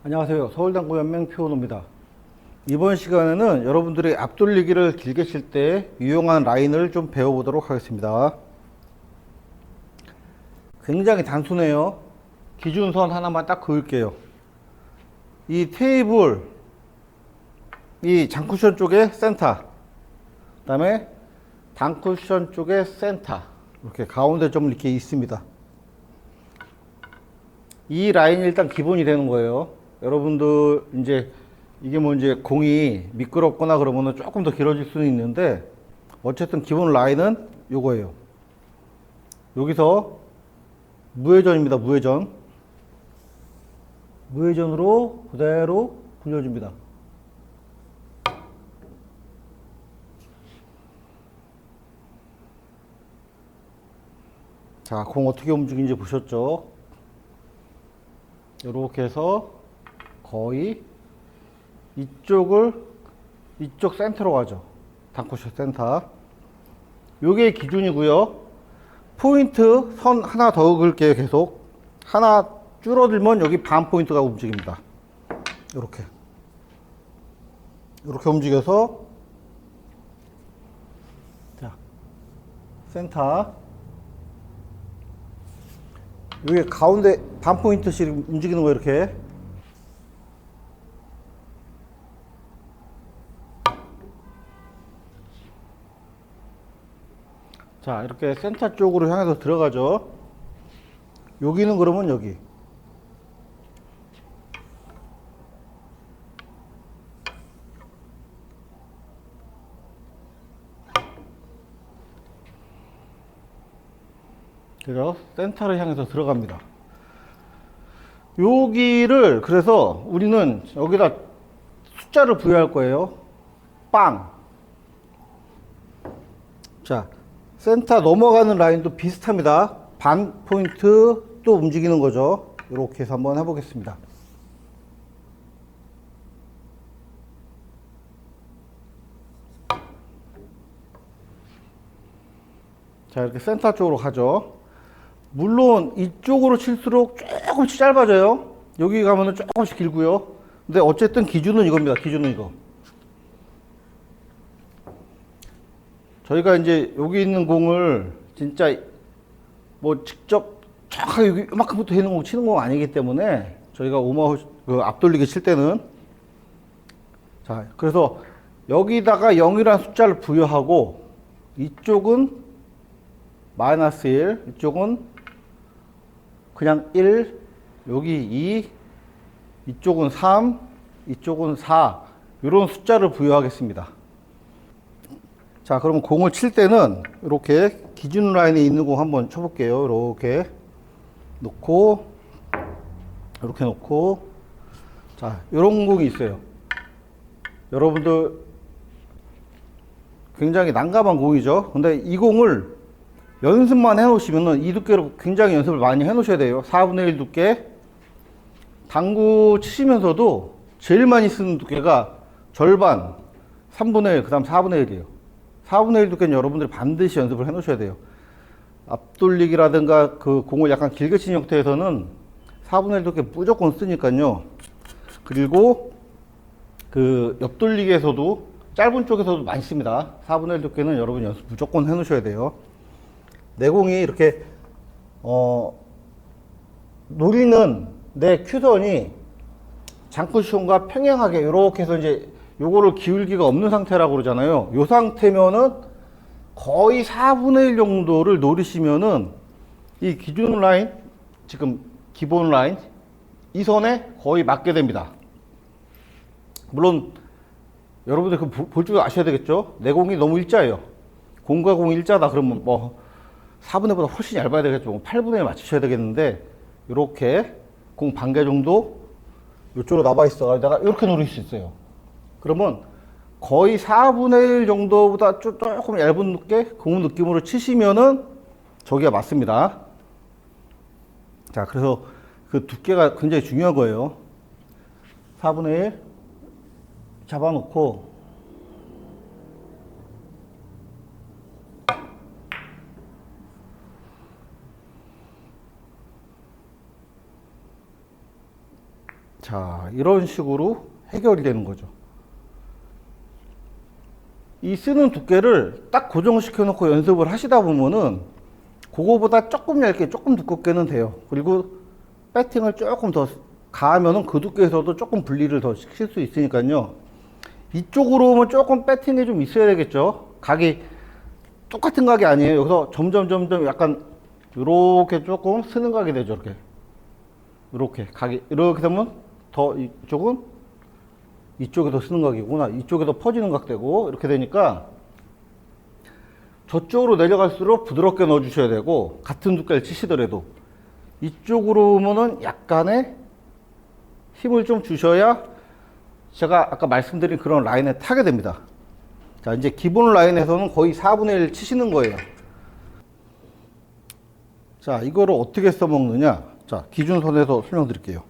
안녕하세요. 서울당구 연맹 표현호입니다. 이번 시간에는 여러분들이 앞돌리기를 길게 칠 때 유용한 라인을 좀 배워보도록 하겠습니다. 굉장히 단순해요. 기준선 하나만 딱 그을게요. 이 테이블, 이 장쿠션 쪽에 센터, 그 다음에 단쿠션 쪽에 센터, 이렇게 가운데 좀 이렇게 있습니다. 이 라인이 일단 기본이 되는 거예요. 여러분들 이제 이게 뭐 이제 공이 미끄럽거나 그러면은 조금 더 길어질 수는 있는데 어쨌든 기본 라인은 요거예요. 여기서 무회전입니다. 무회전으로 그대로 굴려줍니다. 자, 공 어떻게 움직이는지 보셨죠? 이렇게 해서 거의 이쪽 센터로 가죠. 단쿠션 센터. 요게 기준이고요. 포인트 선 하나 더 그을게요. 계속 하나 줄어들면 여기 반 포인트가 움직입니다. 이렇게 움직여서, 자, 센터, 여기 가운데 반 포인트씩 움직이는 거. 이렇게 자, 이렇게 센터 쪽으로 향해서 들어가죠. 여기는 그러면 여기 그래서 센터를 향해서 들어갑니다. 여기를 그래서 우리는 여기다 숫자를 부여할 거예요. 빵. 자, 센터 넘어가는 라인도 비슷합니다. 반 포인트 또 움직이는 거죠. 이렇게 해서 한번 해보겠습니다. 자, 이렇게 센터 쪽으로 가죠. 물론 이쪽으로 칠수록 조금씩 짧아져요. 여기 가면은 조금씩 길고요. 근데 어쨌든 기준은 이겁니다. 기준은 이거. 저희가 이제 여기 있는 공을 진짜 뭐 직접 정확하게 여기 이만큼부터 있는 공 치는 공 아니기 때문에 저희가 그 앞돌리기 칠 때는, 자, 그래서 여기다가 0이라는 숫자를 부여하고 이쪽은 마이너스 1, 이쪽은 그냥 1, 여기 2, 이쪽은 3, 이쪽은 4, 이런 숫자를 부여하겠습니다. 자, 그러면 공을 칠 때는 이렇게 기준 라인에 있는 공 한번 쳐볼게요. 이렇게 놓고, 이렇게 놓고, 자, 이런 공이 있어요. 여러분들 굉장히 난감한 공이죠. 근데 이 공을 연습만 해놓으시면은 이 두께로 굉장히 연습을 많이 해놓으셔야 돼요. 4분의 1 두께. 당구 치시면서도 제일 많이 쓰는 두께가 절반, 3분의 1, 그 다음 4분의 1이에요. 4분의 1 두께는 여러분들이 반드시 연습을 해놓으셔야 돼요. 앞돌리기라든가 그 공을 약간 길게 치는 형태에서는 4분의 1 두께 무조건 쓰니까요. 그리고 그 옆돌리기에서도 짧은 쪽에서도 많이 씁니다. 4분의 1 두께는 여러분 연습 무조건 해놓으셔야 돼요. 내 공이 이렇게 노리는 내 큐선이 장쿠션과 평행하게 이렇게 해서 이제 요거를 기울기가 없는 상태라고 그러잖아요. 요 상태면은 거의 4분의 1 정도를 노리시면은 이 기준 라인, 지금 기본 라인, 이 선에 거의 맞게 됩니다. 물론 여러분들 그 볼 줄 아셔야 되겠죠. 내 공이 너무 일자예요. 공과 공이 일자다 그러면 뭐 4분의 1보다 훨씬 얇아야 되겠죠. 8분의 1 맞추셔야 되겠는데, 이렇게 공 반 개 정도 이쪽으로 나와 있어 내가 이렇게 노릴 수 있어요. 그러면 거의 4분의 1 정도보다 조금 얇은 두께, 그 느낌으로 치시면은 저기가 맞습니다. 자, 그래서 그 두께가 굉장히 중요한 거예요. 4분의 1 잡아놓고, 자, 이런 식으로 해결이 되는 거죠. 이 쓰는 두께를 딱 고정시켜 놓고 연습을 하시다 보면은 그거보다 조금 얇게 조금 두껍게는 돼요. 그리고 배팅을 조금 더 가하면은 그 두께에서도 조금 분리를 더 시킬 수 있으니까요. 이쪽으로 오면 조금 배팅이 좀 있어야 되겠죠. 각이 똑같은 각이 아니에요. 여기서 점점 약간 이렇게 조금 쓰는 각이 되죠. 이렇게 각이 이렇게 되면 더 이쪽은 이쪽에 더 쓰는 각이구나. 이쪽에 더 퍼지는 각 되고 이렇게 되니까 저쪽으로 내려갈수록 부드럽게 넣어 주셔야 되고, 같은 두께를 치시더라도 이쪽으로 오면은 약간의 힘을 좀 주셔야 제가 아까 말씀드린 그런 라인에 타게 됩니다. 자, 이제 기본 라인에서는 거의 4분의 1 치시는 거예요. 자, 이거를 어떻게 써먹느냐. 자, 기준선에서 설명드릴게요.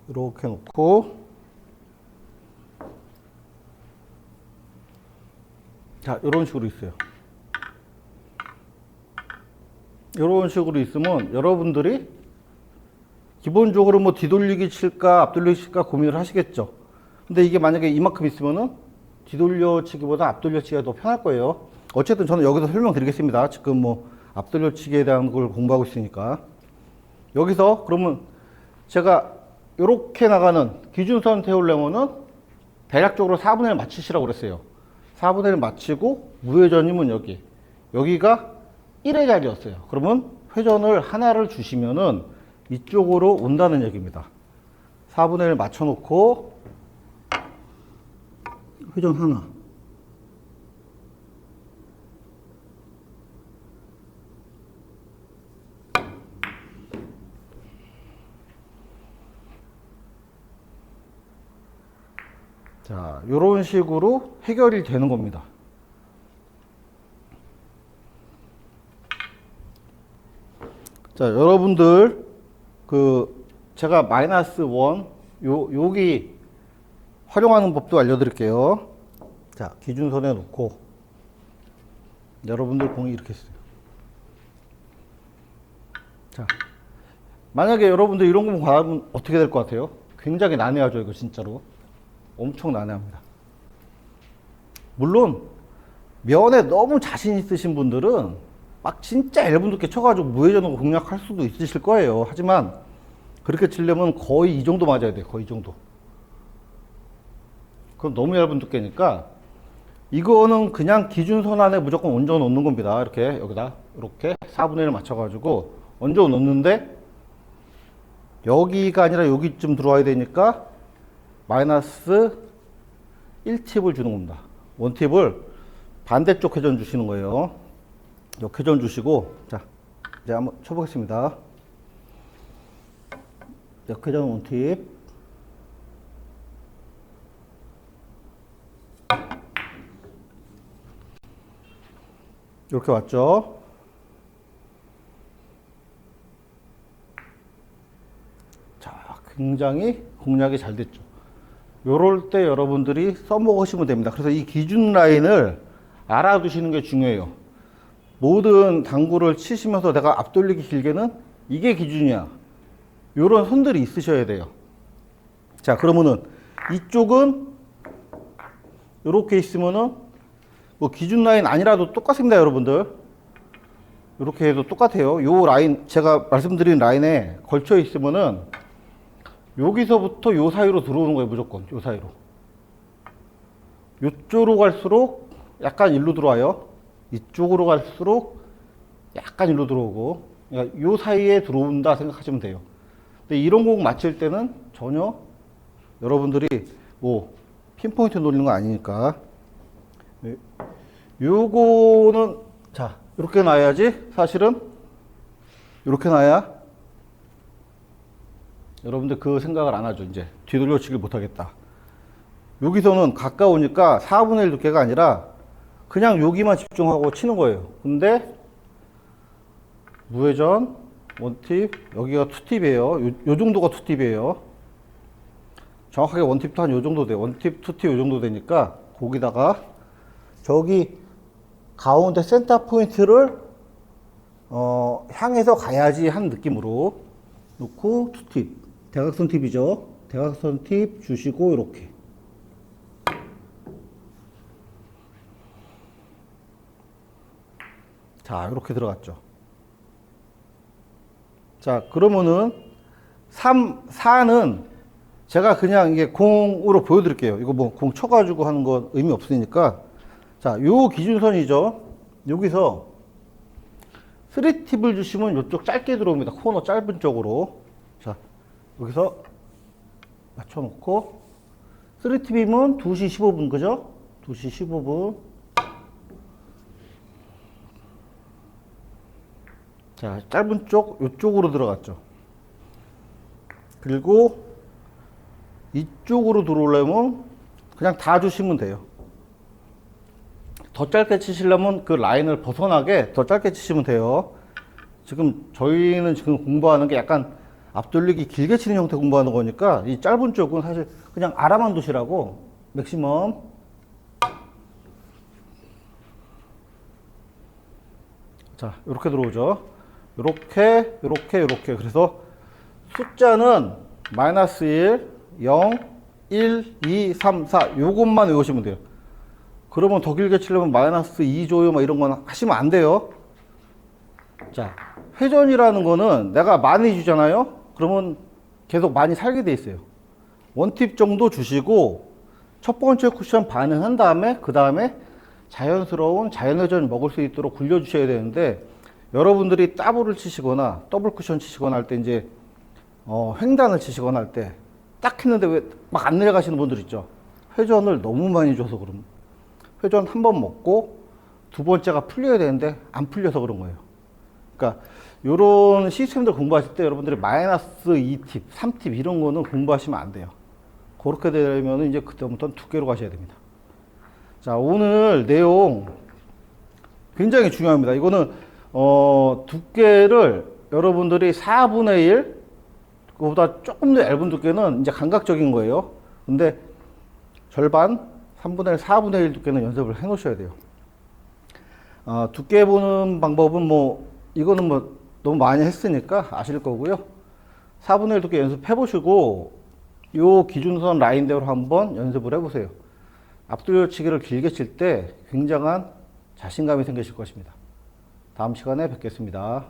이렇게 놓고, 자, 이런 식으로 있어요. 이런 식으로 있으면 여러분들이 기본적으로 뭐 뒤돌리기 칠까 앞돌리기 칠까 고민을 하시겠죠. 근데 이게 만약에 이만큼 있으면은 뒤돌려 치기보다 앞돌려 치기가 더 편할 거예요. 어쨌든 저는 여기서 설명드리겠습니다. 지금 뭐 앞돌려 치기에 대한 걸 공부하고 있으니까. 여기서 그러면 제가 이렇게 나가는 기준선 태우려면은 대략적으로 4분의 1 맞추시라고 그랬어요. 4분의 1 맞추고 무회전이면 여기가 1의 자리였어요. 그러면 회전을 하나를 주시면은 이쪽으로 온다는 얘기입니다. 4분의 1 맞춰놓고 회전 하나. 자, 이런 식으로 해결이 되는 겁니다. 자, 여러분들 제가 마이너스 1 여기 활용하는 법도 알려드릴게요. 자, 기준선에 놓고 여러분들 공이 이렇게 있어요. 자, 만약에 여러분들 이런 공 받으면 어떻게 될 것 같아요? 굉장히 난해하죠, 이거 진짜로. 엄청 난해합니다. 물론 면에 너무 자신 있으신 분들은 막 진짜 얇은 두께 쳐가지고 무회전으로 공략할 수도 있으실 거예요. 하지만 그렇게 치려면 거의 이 정도 맞아야 돼요. 거의 이 정도. 그럼 너무 얇은 두께니까 이거는 그냥 기준선 안에 무조건 얹어 놓는 겁니다. 이렇게 여기다 이렇게 4분의 1 맞춰가지고 얹어 놓는데, 여기가 아니라 여기쯤 들어와야 되니까 마이너스 1팁을 주는 겁니다. 1팁을 반대쪽 회전 주시는 거예요. 역회전 주시고, 자, 이제 한번 쳐보겠습니다. 역회전 1팁. 이렇게 왔죠. 자, 굉장히 공략이 잘 됐죠. 요럴 때 여러분들이 써먹으시면 됩니다. 그래서 이 기준 라인을 알아두시는 게 중요해요. 모든 당구를 치시면서 내가 앞돌리기 길게는 이게 기준이야. 요런 선들이 있으셔야 돼요. 자, 그러면은 이쪽은 요렇게 있으면은 뭐 기준 라인 아니라도 똑같습니다, 여러분들. 이렇게 해도 똑같아요. 요 라인, 제가 말씀드린 라인에 걸쳐 있으면은 여기서부터 요 사이로 들어오는 거예요, 무조건. 요 사이로. 요쪽으로 갈수록 약간 일로 들어와요. 이쪽으로 갈수록 약간 일로 들어오고. 그러니까 요 사이에 들어온다 생각하시면 돼요. 근데 이런 공 맞힐 때는 전혀 여러분들이 뭐 핀포인트 노리는 거 아니니까. 요거는 자, 이렇게 놔야지. 사실은 이렇게 놔야 여러분들 그 생각을 안 하죠. 이제 뒤돌려 치기를 못 하겠다. 여기서는 가까우니까 4분의 1 두께가 아니라 그냥 여기만 집중하고 치는 거예요. 근데 무회전 1팁, 여기가 2팁이에요. 요 정도가 2팁이에요. 정확하게 1팁도 한 요 정도 돼요. 1팁, 2팁 요 정도 되니까 거기다가 저기 가운데 센터 포인트를 향해서 가야지 한 느낌으로 놓고 2팁. 대각선 팁이죠. 대각선 팁 주시고 이렇게. 자, 이렇게 들어갔죠. 자, 그러면은 3, 4는 제가 그냥 이게 공으로 보여드릴게요. 이거 뭐 공 쳐가지고 하는 건 의미 없으니까. 자, 요 기준선이죠. 여기서 3팁을 주시면 이쪽 짧게 들어옵니다. 코너 짧은 쪽으로. 자, 여기서 맞춰놓고 3팁이면 2시 15분, 그죠? 2시 15분. 자, 짧은 쪽, 이쪽으로 들어갔죠. 그리고 이쪽으로 들어오려면 그냥 다 주시면 돼요. 더 짧게 치시려면 그 라인을 벗어나게 더 짧게 치시면 돼요. 지금 저희는 지금 공부하는 게 약간 앞돌리기 길게 치는 형태 공부하는 거니까 이 짧은 쪽은 사실 그냥 알아만 두시라고 맥시멈. 자, 이렇게 들어오죠. 이렇게 그래서 숫자는 마이너스 1, 0, 1, 2, 3, 4 요것만 외우시면 돼요. 그러면 더 길게 치려면 마이너스 2조요 뭐 이런 건 하시면 안 돼요. 자, 회전이라는 거는 내가 많이 주잖아요. 그러면 계속 많이 살게 돼 있어요. 원팁 정도 주시고 첫 번째 쿠션 반응한 다음에 그 다음에 자연스러운 자연회전을 먹을 수 있도록 굴려주셔야 되는데 여러분들이 더블을 치시거나 더블 쿠션 치시거나 할 때 이제 횡단을 치시거나 할 때 딱 했는데 왜 막 안 내려가시는 분들 있죠. 회전을 너무 많이 줘서 그럼 회전 한 번 먹고 두 번째가 풀려야 되는데 안 풀려서 그런 거예요. 그러니까 요런 시스템들 공부하실 때 여러분들이 마이너스 2팁, 3팁 이런 거는 공부하시면 안 돼요. 그렇게 되면 이제 그때부터는 두께로 가셔야 됩니다. 자, 오늘 내용 굉장히 중요합니다. 이거는 두께를 여러분들이 4분의 1 그거보다 조금 더 얇은 두께는 이제 감각적인 거예요. 근데 절반 3분의 1, 4분의 1 두께는 연습을 해 놓으셔야 돼요. 두께 보는 방법은 뭐 이거는 뭐 너무 많이 했으니까 아실 거고요. 4분의 1 두께 연습해 보시고 요 기준선 라인대로 한번 연습을 해 보세요. 앞돌려치기를 길게 칠 때 굉장한 자신감이 생기실 것입니다. 다음 시간에 뵙겠습니다.